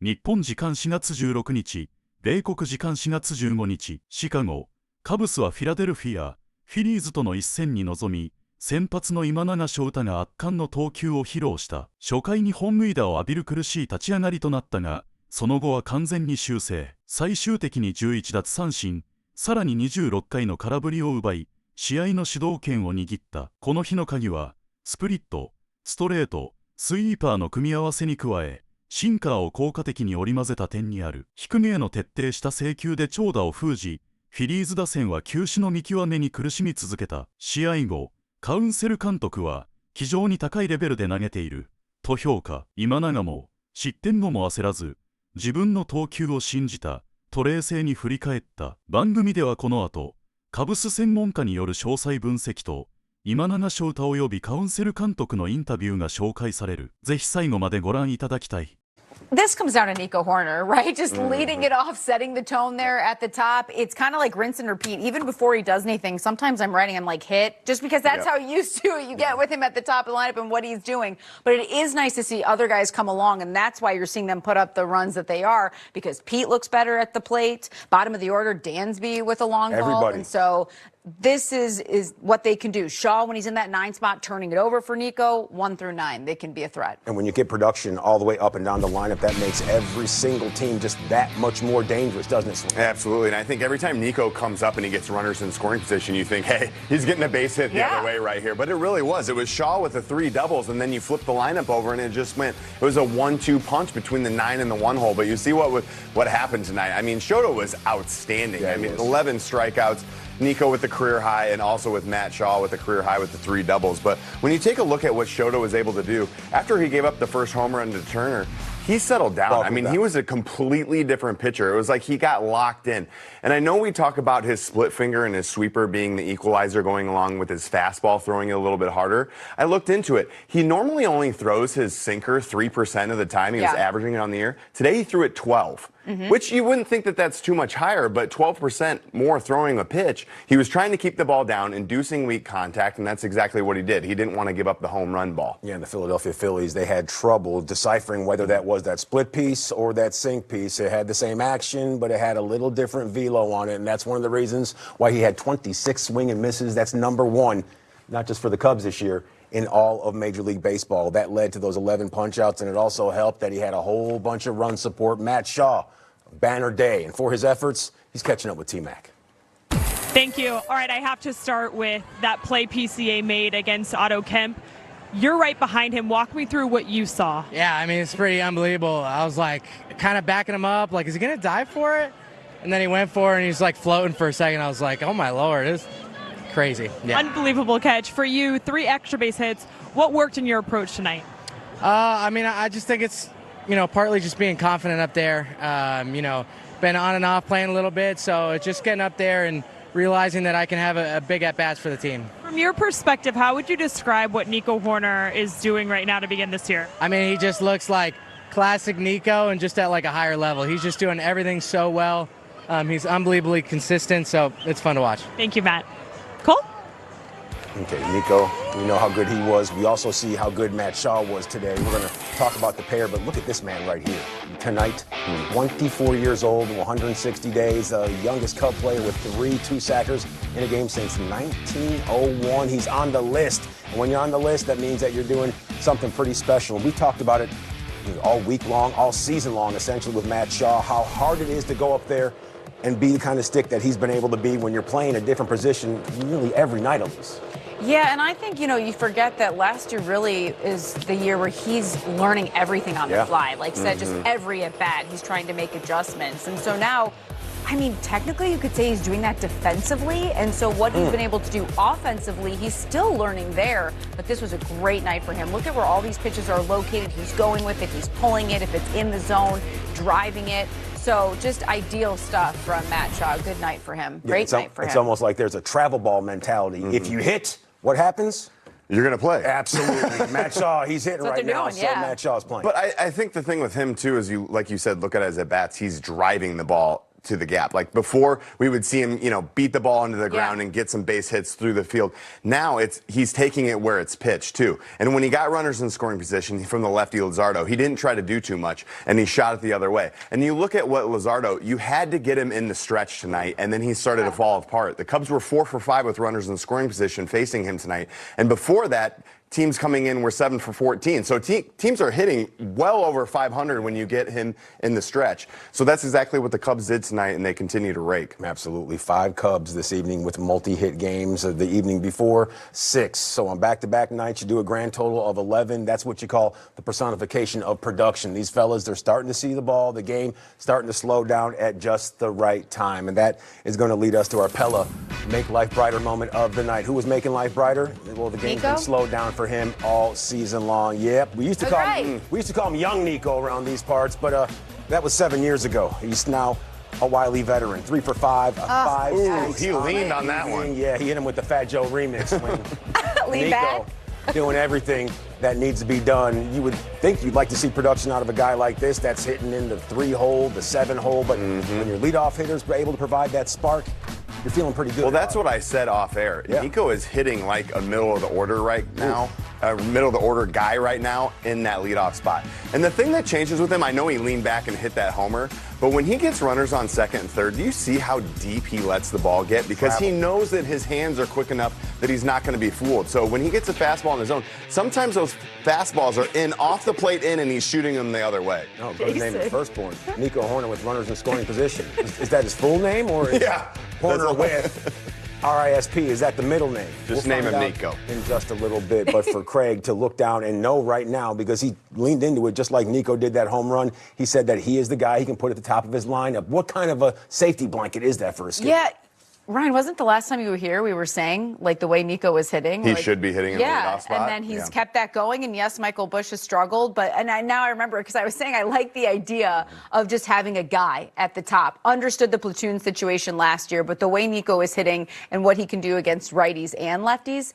日本時間4月16日、米国時間4月15日、シカゴ、カブスはフィラデルフィア、フィリーズとの一戦に臨み、先発の今永昇太が圧巻の投球を披露した。初回に本塁打を浴びる苦しい立ち上がりとなったが、その後は完全に修正。最終的に11奪三振、さらに26回の空振りを奪い、試合の主導権を握った。この日の鍵は、スプリット、ストレート、スイーパーの組み合わせに加え、シンカーを効果的に織り交ぜた点にある。低めへの徹底した制球で長打を封じ、フィリーズ打線は球種の見極めに苦しみ続けた。試合後、カウンセル監督は、非常に高いレベルで投げている、と評価。今永も、失点後も焦らず、自分の投球を信じた、と冷静に振り返った。番組ではこの後、カブス専門家による詳細分析と、今永昇太及びカウンセル監督のインタビューが紹介される。ぜひ最後までご覧いただきたい。This comes down to Nico Hoerner, right? Just leading it off, setting the tone there at the top. It's kind of like rinse and repeat. Even before he does anything, sometimes I'm writing him like hit, just because that's how used to it you get with him at the top of the lineup and what he's doing. But it is nice to see other guys come along, and that's why you're seeing them put up the runs that they are, because Pete looks better at the plate. Bottom of the order, Dansby with a long ball. And so this is what they can do. Shaw, when he's in that 9 spot, turning it over for Nico, 1 through 9. They can be a threat. And when you get production all the way up and down the lineup, that makes every single team just that much more dangerous, doesn't it, Swin? Absolutely. And I think every time Nico comes up and he gets runners in scoring position, you think, hey, he's getting a base hit the other way right here. But it really was. It was Shaw with the 3 doubles, and then you flip the lineup over, and it just went. It was a 1-2 punch between the 9 and the 1 hole. But you see what happened tonight. I mean, Shoto was outstanding. Yeah, I mean, 11 strikeouts. Nico with the career high, and also with Matt Shaw with the career high with the 3 doubles. But when you take a look at what Shoto was able to do, after he gave up the first home run to Turner, he settled down. I mean, he was a completely different pitcher. It was like he got locked in. And I know we talk about his split finger and his sweeper being the equalizer going along with his fastball, throwing it a little bit harder. I looked into it. He normally only throws his sinker 3% of the time. He was averaging it on the year. Today he threw it 12. Which you wouldn't think that that's too much higher, but 12% more throwing a pitch. He was trying to keep the ball down, inducing weak contact, and that's exactly what he did. He didn't want to give up the home run ball. Yeah, and the Philadelphia Phillies, they had trouble deciphering whether that was that split piece or that sink piece. It had the same action, but it had a little different velo on it, and that's one of the reasons why he had 26 swing and misses. That's number 1, not just for the Cubs this year, in all of Major League Baseball. That led to those 11 punch-outs, and it also helped that he had a whole bunch of run support. Matt Shaw, banner day, and for his efforts, he's catching up with T-Mac. Thank you. All right, I have to start with that play PCA made against Otto Kemp. You're right behind him. Walk me through what you saw. Yeah, I mean, it's pretty unbelievable. I was like kind of backing him up, like, is he going to dive for it? And then he went for it, and he's like floating for a second. I was like, oh my Lord, it's crazy. Yeah. Unbelievable catch. For you, 3 extra base hits. What worked in your approach tonight? I mean, I just think it's, partly just being confident up there. Been on and off playing a little bit, so it's just getting up there and realizing that I can have a big at-bats for the team. From your perspective, how would you describe what Nico Hoerner is doing right now to begin this year? I mean, he just looks like classic Nico and just at like a higher level. He's just doing everything so well. He's unbelievably consistent, so it's fun to watch. Thank you, Matt. Cole? Okay, Nico, we know how good he was. We also see how good Matt Shaw was today. We're going to talk about the pair, but look at this man right here. Tonight, 24 years old, 160 days, the youngest Cub player with 3 2-sackers in a game since 1901. He's on the list. And when you're on the list, that means that you're doing something pretty special. We talked about it all week long, all season long, essentially, with Matt Shaw, how hard it is to go up there and be the kind of stick that he's been able to be when you're playing a different position nearly every night at least. Yeah, and I think, you forget that last year really is the year where he's learning everything on the fly. Like I said, just every at-bat, he's trying to make adjustments. And so now, I mean, technically you could say he's doing that defensively. And so what he's been able to do offensively, he's still learning there. But this was a great night for him. Look at where all these pitches are located. He's going with it. He's pulling it. If it's in the zone, driving it. So just ideal stuff from Matt Shaw. Good night for him. Great night for him. It's almost like there's a travel ball mentality. If you hit, what happens? You're going to play. Absolutely. Matt Shaw, he's hitting right now, so Matt Shaw's playing. But I think the thing with him, too, is like you said, look at it as at-bats. He's driving the ball to the gap. Like before, we would see him, beat the ball into the ground and get some base hits through the field. Now he's taking it where it's pitched too. And when he got runners in scoring position from the lefty Luzardo, he didn't try to do too much, and he shot it the other way. And you look at what Luzardo, you had to get him in the stretch tonight, and then he started to fall apart. The Cubs were 4 for 5 with runners in scoring position facing him tonight. And before that, teams coming in were 7 for 14. So teams are hitting well over 500 when you get him in the stretch. So that's exactly what the Cubs did tonight, and they continue to rake. Absolutely. 5 Cubs this evening with multi-hit games. The evening before, 6. So on back-to-back nights, you do a grand total of 11. That's what you call the personification of production. These fellas, they're starting to see the ball, the game starting to slow down at just the right time. And that is going to lead us to our Pella Make Life Brighter moment of the night. Who was making life brighter? Well, the game's been slowed down for him all season long. Yep, we used to call him young Nico around these parts, but that was 7 years ago. He's now a wily veteran. 3 for 5, 5. Ooh, he leaned on that one. Yeah, he hit him with the Fat Joe remix. When Lean Nico doing everything that needs to be done. You would think you'd like to see production out of a guy like this that's hitting in the 3-hole, the 7-hole, but when your leadoff hitters are able to provide that spark, you're feeling pretty good. Well, that's what I said off air. Yeah. Nico is hitting like a middle of the order right now, middle of the order guy right now in that leadoff spot. And the thing that changes with him, I know he leaned back and hit that homer, but when he gets runners on second and third, do you see how deep he lets the ball get? Because he knows that his hands are quick enough that he's not going to be fooled. So when he gets a fastball in the zone, sometimes those fastballs are in, off the plate in, and he's shooting them the other way. No, but his name is firstborn. Nico Horner with runners in scoring position. Is that his full name, or is Horner with RISP? Is that the middle name? Just name him Nico. In just a little bit. But for Craig to look down and know right now, because he leaned into it just like Nico did that home run, he said that he is the guy he can put at the top of his lineup. What kind of a safety blanket is that for a skipper? Yeah. Ryan, wasn't the last time you were here we were saying, like, the way Nico was hitting? He should be hitting in the leadoff spot. And then he's kept that going. And, yes, Michael Busch has struggled. But now I remember, because I was saying I like the idea of just having a guy at the top. Understood the platoon situation last year. But the way Nico is hitting and what he can do against righties and lefties,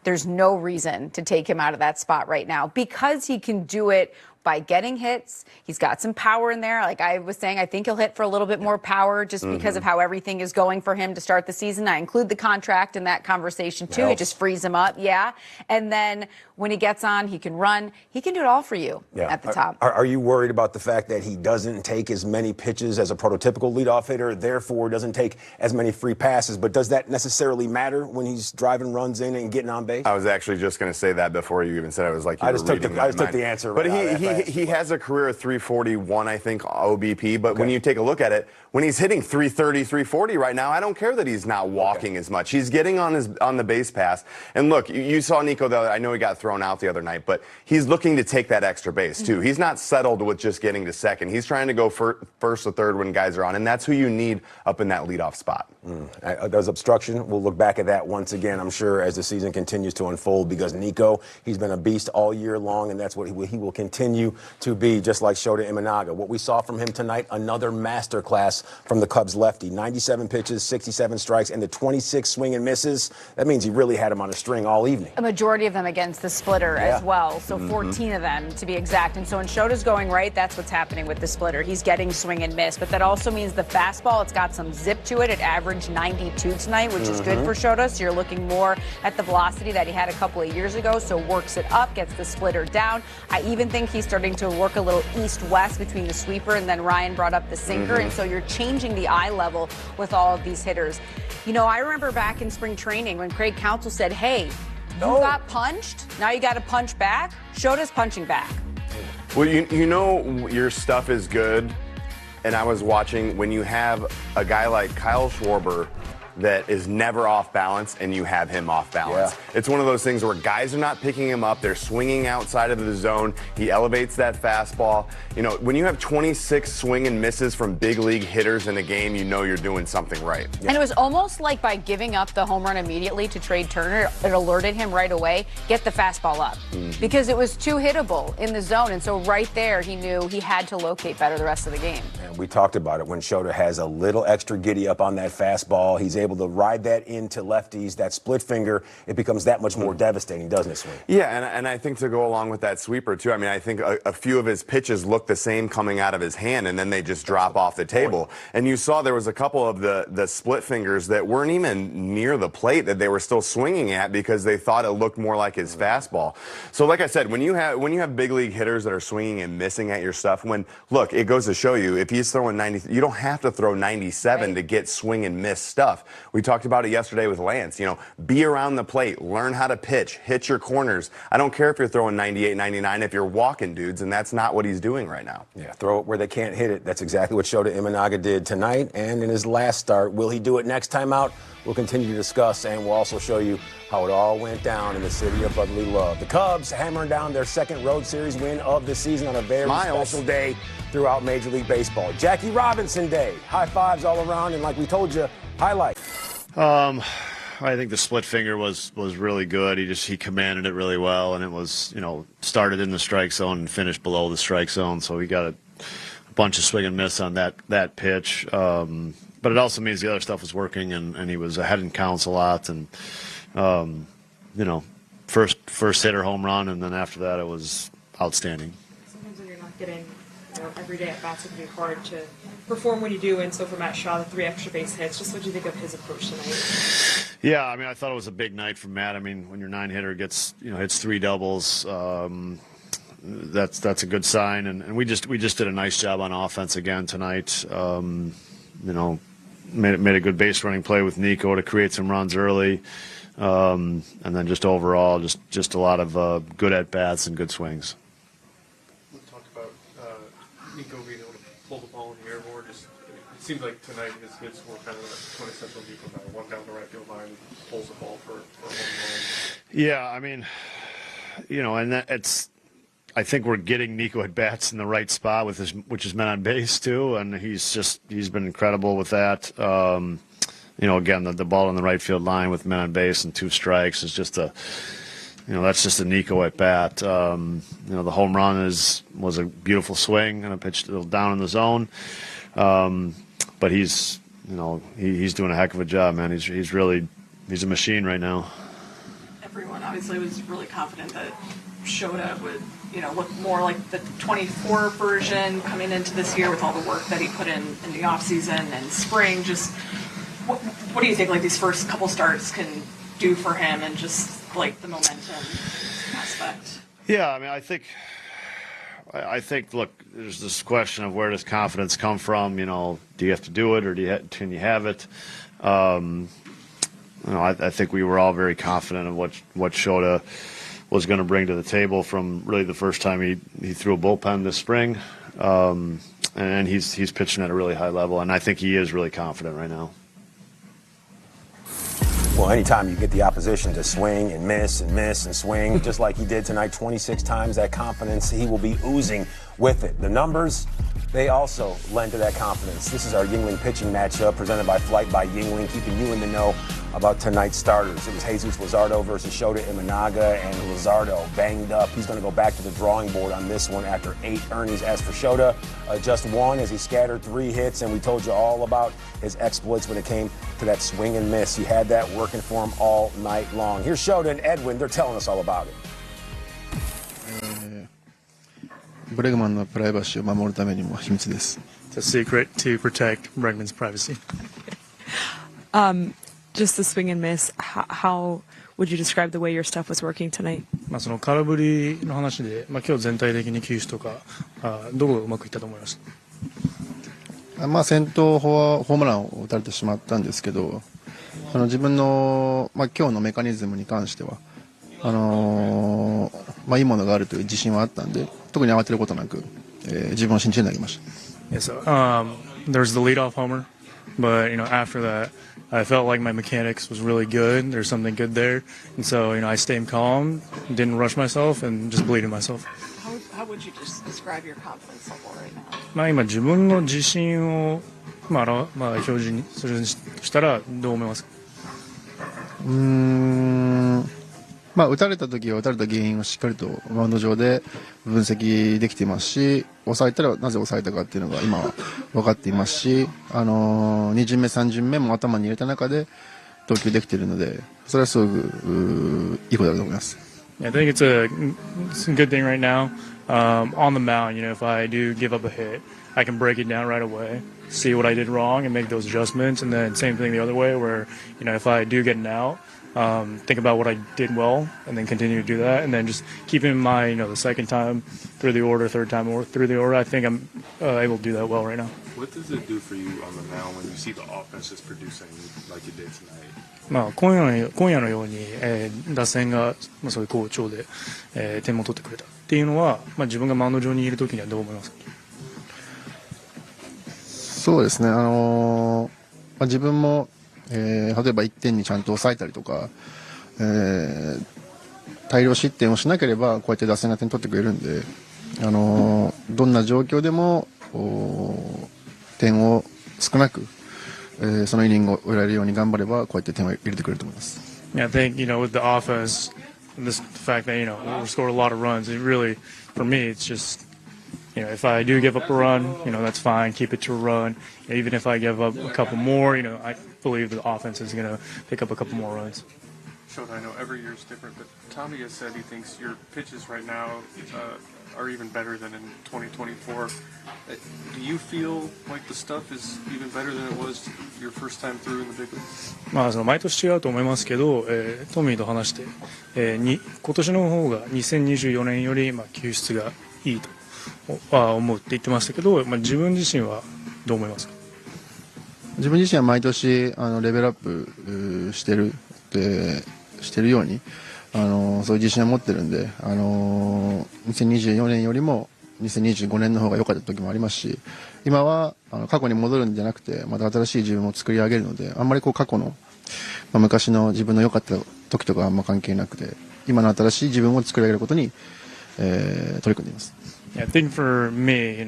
there's no reason to take him out of that spot right now, because he can do it by getting hits. He's got some power in there. Like I was saying, I think he'll hit for a little bit more power just because of how everything is going for him to start the season. I include the contract in that conversation too. It just frees him up. Yeah. And then when he gets on, he can run. He can do it all for you at the top. Are you worried about the fact that he doesn't take as many pitches as a prototypical leadoff hitter, therefore doesn't take as many free passes? But does that necessarily matter when he's driving runs in and getting on base? I was actually just going to say that before you even said it. I was like, I just took the answer. But he has a career of 341, I think, OBP. But when you take a look at it, when he's hitting 330, 340 right now, I don't care that he's not walking as much. He's getting on the base pass. And look, you saw Nico, I know he got thrown out the other night, but he's looking to take that extra base, too. He's not settled with just getting to second. He's trying to go first or third when guys are on, and that's who you need up in that leadoff spot. Does obstruction? We'll look back at that once again, I'm sure, as the season continues to unfold, because Nico, he's been a beast all year long, and that's what he will continue to be, just like Shota Imanaga. What we saw from him tonight, another masterclass from the Cubs lefty. 97 pitches, 67 strikes, and the 26 swing and misses. That means he really had him on a string all evening. A majority of them against the splitter as well, so 14 of them to be exact. And so when Shota's going right, that's what's happening with the splitter. He's getting swing and miss, but that also means the fastball, it's got some zip to it. It averaged 92 tonight, which is good for Shota, so you're looking more at the velocity that he had a couple of years ago, so works it up, gets the splitter down. I even think he's starting to work a little east-west between the sweeper, and then Ryan brought up the sinker, and so you're changing the eye level with all of these hitters. You know, I remember back in spring training when Craig Counsell said, hey, you got punched, now you got to punch back. Shota's punching back. Well, you know your stuff is good, and I was watching when you have a guy like Kyle Schwarber that is never off balance, and you have him off balance. It's one of those things where guys are not picking him up. They're swinging outside of the zone. He elevates that fastball. You know, when you have 26 swing and misses from big league hitters in a game, you know you're doing something right. And it was almost like by giving up the home run immediately to trade Turner, it alerted him right away, get the fastball up. Because it was too hittable in the zone. And so right there, he knew he had to locate better the rest of the game. And we talked about it. When Shota has a little extra giddy up on that fastball, he's able able to ride that into lefties, that split finger, it becomes that much more devastating, doesn't it, Swing? Yeah, and I think to go along with that sweeper, too, I mean, I think a few of his pitches look the same coming out of his hand, and then they just drop off the table. And you saw there was a couple of the split fingers that weren't even near the plate that they were still swinging at because they thought it looked more like his fastball. So like I said, when you have big league hitters that are swinging and missing at your stuff, look, it goes to show you, if he's throwing 90, you don't have to throw 97 to get swing and miss stuff. We talked about it yesterday with Lance. Be around the plate, learn how to pitch, hit your corners. I don't care if you're throwing 98, 99 if you're walking dudes, and that's not what he's doing right now. Yeah, throw it where they can't hit it. That's exactly what Shota Imanaga did tonight and in his last start. Will he do it next time out? We'll continue to discuss, and we'll also show you how it all went down in the city of brotherly love. The Cubs hammering down their second road series win of the season on a very special day throughout Major League Baseball. Jackie Robinson Day. High fives all around, and like we told you, highlight. I think the split finger was really good. He commanded it really well, and it was, started in the strike zone and finished below the strike zone, so he got a bunch of swing and miss on that pitch. But it also means the other stuff was working, and he was ahead in counts a lot, and first hitter home run, and then after that it was outstanding. Sometimes when you're not getting everyday at bats, it can be hard to perform when you do. And so for Matt Shaw, the 3 extra base hits, just what do you think of his approach tonight? Yeah, I mean, I thought it was a big night from Matt. I mean, when your 9-hitter hits 3 doubles, that's a good sign. And we just did a nice job on offense again tonight. Made a good base running play with Nico to create some runs early, and then just overall, just a lot of good at bats and good swings. We talked about Nico being able to pull the ball in the air more. It seems like tonight his hits were kind of a quintessential Nico guy. One down the right field line, pulls the ball for a home run. Yeah, I mean, and it's. I think we're getting Nico at bats in the right spot which is men on base too, and he's been incredible with that. Again, the ball in the right field line with men on base and 2 strikes is just that's just a Nico at bat. The home run was a beautiful swing and a pitch down in the zone, but he's doing a heck of a job, man. He's a machine right now. Everyone obviously was really confident that Shota would look more like the 24 version coming into this year with all the work that he put in the offseason and spring. Just what do you think these first couple starts can do for him and just the momentum aspect? Yeah, I mean, I think look, there's this question of where does confidence come from? Do you have to do it or can you have it? I think we were all very confident of what Shota was going to bring to the table from really the first time he threw a bullpen this spring, and he's pitching at a really high level, and I think he is really confident right now. Well, anytime you get the opposition to swing and miss and swing, just like he did tonight 26 times, that confidence, he will be oozing with it. The numbers, they also lend to that confidence. This is our Yuengling pitching matchup presented by Flight by Yuengling, keeping you in the know about tonight's starters. It was Jesus Luzardo versus Shota Imanaga, and Luzardo banged up. He's going to go back to the drawing board on this one after 8 earnings. As for Shota, just 1 as he scattered 3 hits, and we told you all about his exploits when it came to that swing and miss. He had that working for him all night long. Here's Shota and Edwin. They're telling us all about it. ブレグマンのプライバシーを守るためにも秘密です。It's a secret to protect Bregman's privacy. Just the swing and miss. How would you describe the way your stuff was working tonight? その空振りの話で、今日全体的に球種とかどこがうまくいったと思います。先頭ホームランを打たれてしまったんですけど、自分の今日のメカニズムに関してはいいものがあるという自信はあったんで、特に慌てることなく、自分を信じて投げました。Yeah, so there's the leadoff homer, but after that, I felt like my mechanics was really good. There's something good there, and so I stayed calm, didn't rush myself, and just believed in myself. How would you just describe your confidence level right now? 今自分の自信を表示にするしたらどう思いますか？打たれた時は打たれた原因をしっかりとマウンド上で分析できていますし、抑えたらなぜ抑えたかっていうのが今は分かっていますし、2巡目3巡目も頭に入れた中で投球できているので、それはすごくいいことだと思います。I think it's a good thing right now. On the mound, if I do give up a hit, I can break it down right away, see what I did wrong, and make those adjustments. And then same thing the other way, where if I do get an out, think about what I did well, and then continue to do that. And then just keep in mind, the second time through the order, third time or through the order, I think I'm able to do that well right now. What does it do for you on the mound when you see the offense just producing like you did tonight? 今夜のように、打線がそういう好調で、点も取ってくれたっていうのは、自分がマウンド上にいるときにはどう思いますか？そうですね、自分も、例えば1点にちゃんと抑えたりとか、大量失点をしなければこうやって打線が点取ってくれるんで、どんな状況でも点を少なく、そのイニングを終えられるように頑張ればこうやって点を入れてくれると思います。Yeah, I think with the offense, the fact that we scored a lot of runs, it really, for me, it's just if I do give up a run, that's fine. Keep it to a run. Even if I give up a couple more, I believe the offense is going to pick up a couple more runs. Shota, I know every year is different, but Tommy has said he thinks your pitches right now are even better than in 2024. Do you feel like the stuff is even better than it was your first time through in the big leagues? 毎年違うと思いますけど、トミーと話して、今年の方が2024年より球質がいいと思うって言ってましたけど、自分自身はどう思いますか？自分自身は毎年レベルアップしてるようにそういう自信を持ってるんで、2024年よりも2025年の方が良かった時もありますし、今は過去に戻るんじゃなくてまた新しい自分を作り上げるので、あんまり過去の、昔の自分の良かった時とかあんま関係なくて、今の新しい自分を作り上げることに、取り組んでいます。Yeah, I think for me,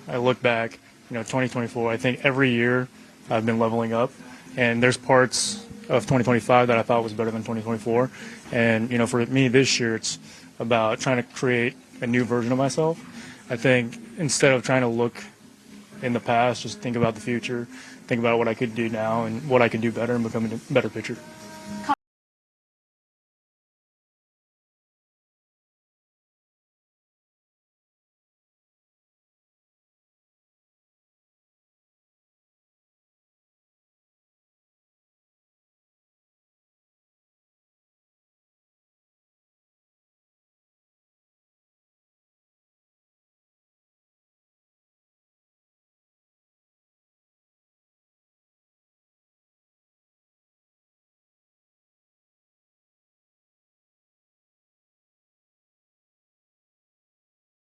I look back, 2024, I think every year I've been leveling up, and there's parts of 2025 that I thought was better than 2024. And, for me this year, it's about trying to create a new version of myself. I think instead of trying to look in the past, just think about the future, think about what I could do now and what I could do better and become a better pitcher.